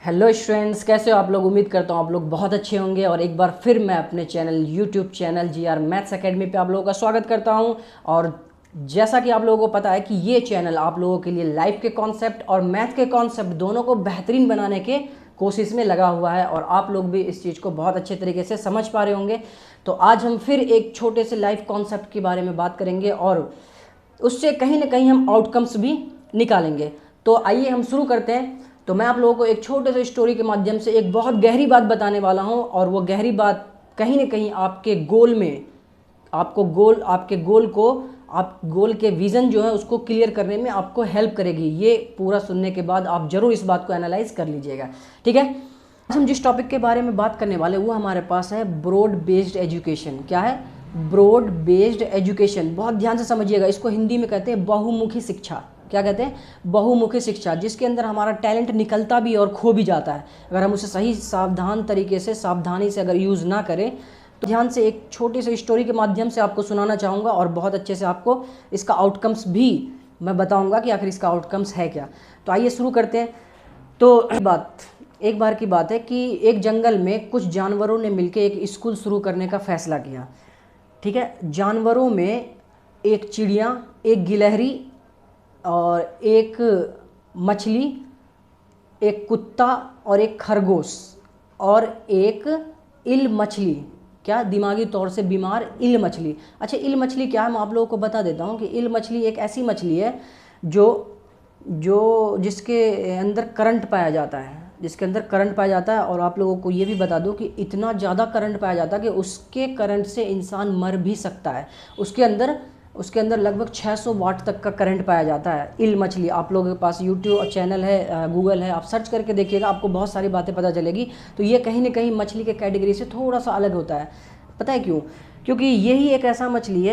Hello students, कैसे हो आप लोग। उम्मीद करता हूँ आप लोग बहुत अच्छे होंगे और एक बार फिर मैं अपने YouTube channel GR maths academy पे आप लोगों का स्वागत करता हूँ। और जैसा कि आप लोगों को पता है कि ये चैनल आप लोगों के लिए लाइफ के कॉन्सेप्ट और मैथ के कॉन्सेप्ट दोनों को बेहतरीन बनाने के कोशिश में लगा हुआ है और आप लोग भी इस चीज़ को बहुत अच्छे तरीके से समझ पा रहे होंगे। तो आज हम फिर एक छोटे से लाइफ कॉन्सेप्ट के बारे में बात करेंगे और उससे कहीं ना कहीं हम आउटकम्स भी निकालेंगे। तो आइए हम शुरू करते हैं। तो मैं आप लोगों को एक छोटे से स्टोरी के माध्यम से एक बहुत गहरी बात बताने वाला हूं और वो गहरी बात कहीं ना कहीं आपके गोल में आपके गोल के विज़न जो है उसको क्लियर करने में आपको हेल्प करेगी। ये पूरा सुनने के बाद आप ज़रूर इस बात को एनालाइज कर लीजिएगा, ठीक है। आज हम जिस टॉपिक के बारे में बात करने वाले वो हमारे पास है ब्रॉड बेस्ड एजुकेशन। क्या है? Broad based education. बहुत ध्यान से समझिएगा, इसको हिंदी में कहते हैं बहुमुखी शिक्षा। क्या कहते हैं? बहुमुखी शिक्षा, जिसके अंदर हमारा टैलेंट निकलता भी और खो भी जाता है अगर हम उसे सही सावधानी से अगर यूज़ ना करें। तो ध्यान से एक छोटी सी स्टोरी के माध्यम से आपको सुनाना चाहूँगा और बहुत अच्छे से आपको इसका आउटकम्स भी मैं बताऊँगा कि आखिर इसका आउटकम्स है क्या। तो आइए शुरू करते हैं। तो एक बार की बात है कि एक जंगल में कुछ जानवरों ने मिलकर एक स्कूल शुरू करने का फैसला किया, ठीक है। जानवरों में एक चिड़िया, एक गिलहरी और एक मछली, एक कुत्ता और एक खरगोश और एक इल मछली। क्या? दिमागी तौर से बीमार इल मछली। अच्छा, इल मछली क्या है मैं आप लोगों को बता देता हूँ कि इल मछली एक ऐसी मछली है जो जिसके अंदर करंट पाया जाता है, और आप लोगों को ये भी बता दूं कि इतना ज़्यादा करंट पाया जाता है कि उसके करंट से इंसान मर भी सकता है। उसके अंदर लगभग 600 वाट तक का करंट पाया जाता है। इल मछली, आप लोगों के पास यूट्यूब चैनल है, गूगल है, आप सर्च करके देखिएगा, आपको बहुत सारी बातें पता चलेगी। तो ये कहीं ना कहीं मछली के कैटेगरी से थोड़ा सा अलग होता है। पता है क्यों? क्योंकि ये एक ऐसा मछली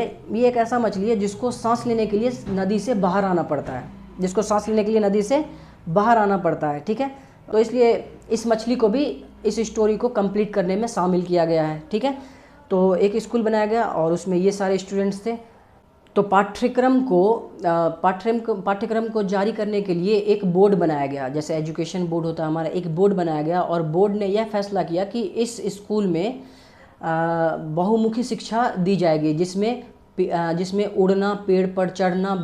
है जिसको सांस लेने के लिए नदी से बाहर आना पड़ता है, ठीक है। तो इसलिए इस मछली को भी इस स्टोरी को कंप्लीट करने में शामिल किया गया है, ठीक है। तो एक स्कूल बनाया गया और उसमें ये सारे स्टूडेंट्स थे। तो पाठ्यक्रम को जारी करने के लिए एक बोर्ड बनाया गया, जैसे एजुकेशन बोर्ड होता है हमारा, एक बोर्ड बनाया गया और बोर्ड ने यह फैसला किया कि इस स्कूल में बहुमुखी शिक्षा दी जाएगी, जिसमें उड़ना, पेड़ पर चढ़ना,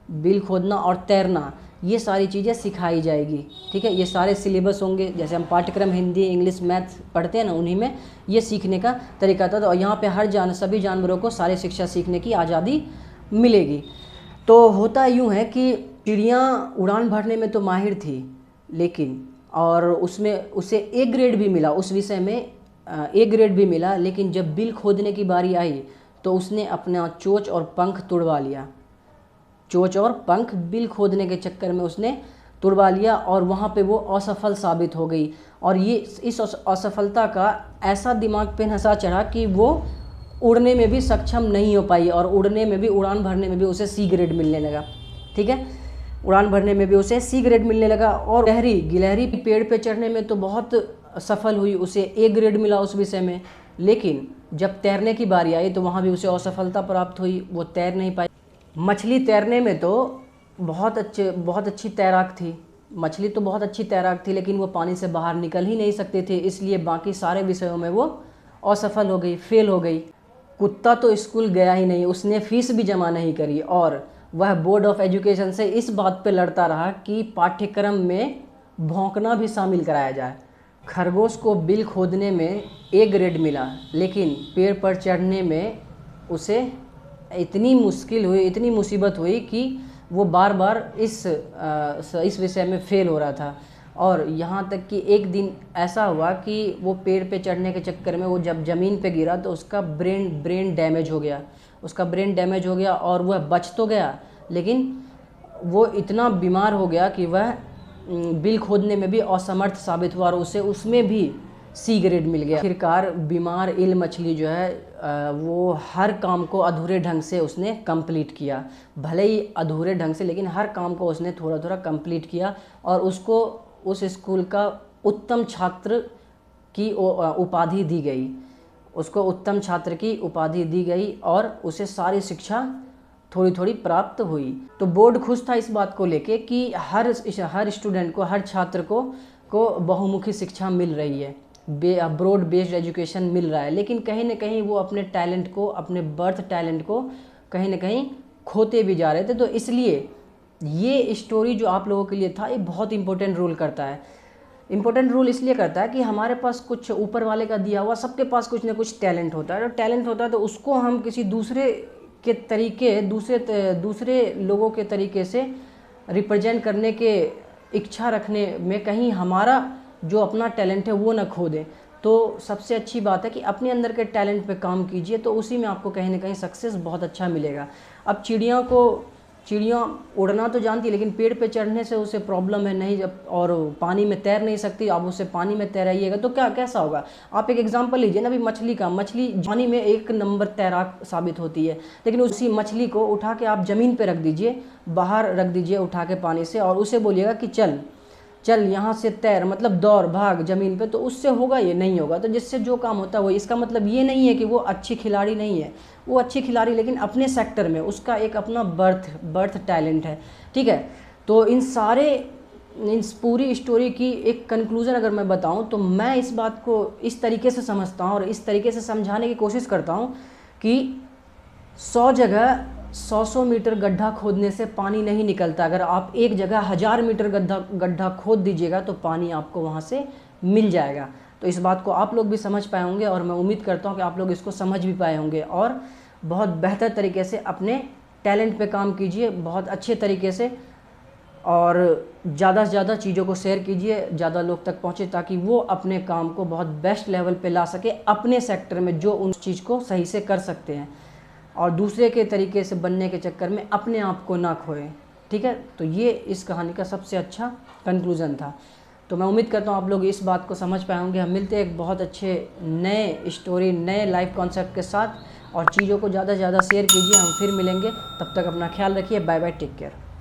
बिल खोदना और तैरना, ये सारी चीज़ें सिखाई जाएगी, ठीक है। ये सारे सिलेबस होंगे, जैसे हम पाठ्यक्रम हिंदी, इंग्लिश, मैथ पढ़ते हैं ना, उन्हीं में ये सीखने का तरीका था। तो यहाँ पे सभी जानवरों को सारी शिक्षा सीखने की आज़ादी मिलेगी। तो होता यूँ है कि चिड़िया उड़ान भरने में तो माहिर थी, लेकिन और उसमें उसे ए ग्रेड भी मिला, उस विषय में ए ग्रेड भी मिला, लेकिन जब बिल खोदने की बारी आई तो उसने अपना चोंच और पंख तुड़वा लिया। बिल खोदने के चक्कर में उसने तुड़वा लिया और वहाँ पे वो असफल साबित हो गई। और ये इस असफलता का ऐसा दिमाग पे नशा चढ़ा कि वो उड़ने में भी सक्षम नहीं हो पाई और उड़ान भरने में भी उसे सी ग्रेड मिलने लगा, ठीक है। उड़ान भरने में भी उसे सी ग्रेड मिलने लगा। और गिलहरी पेड़ पे चढ़ने में तो बहुत सफल हुई, उसे ए ग्रेड मिला उस विषय में, लेकिन जब तैरने की बारी आई तो वहाँ भी उसे असफलता प्राप्त हुई, वो तैर नहीं पाई। मछली तैरने में तो बहुत अच्छी तैराक थी, लेकिन वो पानी से बाहर निकल ही नहीं सकते थे, इसलिए बाकी सारे विषयों में वो असफल हो गई, फेल हो गई। कुत्ता तो स्कूल गया ही नहीं, उसने फीस भी जमा नहीं करी और वह बोर्ड ऑफ एजुकेशन से इस बात पे लड़ता रहा कि पाठ्यक्रम में भौंकना भी शामिल कराया जाए। खरगोश को बिल खोदने में ए ग्रेड मिला, लेकिन पेड़ पर चढ़ने में उसे इतनी मुसीबत हुई कि वो बार बार इस विषय में फेल हो रहा था। और यहाँ तक कि एक दिन ऐसा हुआ कि वो पेड़ पे चढ़ने के चक्कर में वो जब ज़मीन पे गिरा तो उसका ब्रेन डैमेज हो गया और वह बच तो गया, लेकिन वो इतना बीमार हो गया कि वह बिल खोदने में भी असमर्थ साबित हुआ और उसे उसमें भी सी ग्रेड मिल गया। आखिरकार बीमार इल मछली जो है वो हर काम को अधूरे ढंग से उसने कंप्लीट किया, भले ही अधूरे ढंग से, लेकिन हर काम को उसने थोड़ा थोड़ा कंप्लीट किया और उसको उस स्कूल का उत्तम छात्र की उपाधि दी गई और उसे सारी शिक्षा थोड़ी थोड़ी प्राप्त हुई। तो बोर्ड खुश था इस बात को लेके कि हर स्टूडेंट को, हर छात्र को बहुमुखी शिक्षा मिल रही है, ब्रॉड बेस्ड एजुकेशन मिल रहा है। लेकिन कहीं ना कहीं वो अपने टैलेंट को, अपने बर्थ टैलेंट को कहीं ना कहीं खोते भी जा रहे थे। तो इसलिए ये स्टोरी जो आप लोगों के लिए था, ये बहुत इंपॉर्टेंट रोल करता है। इंपॉर्टेंट रोल इसलिए करता है कि हमारे पास कुछ ऊपर वाले का दिया हुआ, सबके पास कुछ ना कुछ टैलेंट होता है। और टैलेंट होता है तो उसको हम किसी दूसरे के तरीके, दूसरे लोगों के तरीके से रिप्रेजेंट करने के इच्छा रखने में कहीं हमारा जो अपना टैलेंट है वो ना खो दें। तो सबसे अच्छी बात है कि अपने अंदर के टैलेंट पे काम कीजिए, तो उसी में आपको कहीं ना कहीं सक्सेस बहुत अच्छा मिलेगा। अब चिड़ियाँ उड़ना तो जानती है, लेकिन पेड़ पे चढ़ने से उसे प्रॉब्लम है नहीं, जब और पानी में तैर नहीं सकती। आप उससे पानी में तैराइएगा तो कैसा होगा। आप एक एग्जांपल लीजिए ना अभी मछली का। मछली पानी में एक नंबर तैराक साबित होती है, लेकिन उसी मछली को उठा के आप ज़मीन पे रख दीजिए, बाहर रख दीजिए उठा के पानी से, और उसे बोलिएगा कि चल यहाँ से तैर, मतलब दौड़ भाग ज़मीन पे, तो उससे होगा? ये नहीं होगा। तो जिससे जो काम होता है वो, इसका मतलब ये नहीं है कि वो अच्छी खिलाड़ी नहीं है, वो अच्छी खिलाड़ी, लेकिन अपने सेक्टर में उसका एक अपना बर्थ टैलेंट है। ठीक है। तो इस पूरी स्टोरी की एक कंक्लूज़न अगर मैं बताऊं तो मैं इस बात को इस तरीके से समझता हूं और इस तरीके से समझाने की कोशिश करता हूं कि 100 जगह 100 मीटर गड्ढा खोदने से पानी नहीं निकलता। अगर आप एक जगह 1000 मीटर गड्ढा खोद दीजिएगा तो पानी आपको वहाँ से मिल जाएगा। तो इस बात को आप लोग भी समझ पाए होंगे, और मैं उम्मीद करता हूँ कि आप लोग इसको समझ भी पाए होंगे और बहुत बेहतर तरीके से अपने टैलेंट पे काम कीजिए, बहुत अच्छे तरीके से, और ज़्यादा से ज़्यादा चीज़ों को शेयर कीजिए, ज़्यादा लोग तक पहुँचे, ताकि वो अपने काम को बहुत बेस्ट लेवल पे ला सके अपने सेक्टर में, जो उन चीज़ को सही से कर सकते हैं, और दूसरे के तरीके से बनने के चक्कर में अपने आप को ना खोएं। ठीक है। तो ये इस कहानी का सबसे अच्छा कंक्लूज़न था। तो मैं उम्मीद करता हूँ आप लोग इस बात को समझ पाए होंगे। हम मिलते हैं एक बहुत अच्छे नए स्टोरी, नए लाइफ कॉन्सेप्ट के साथ, और चीज़ों को ज़्यादा से ज़्यादा शेयर कीजिए। हम फिर मिलेंगे, तब तक अपना ख्याल रखिए। Bye bye, take care.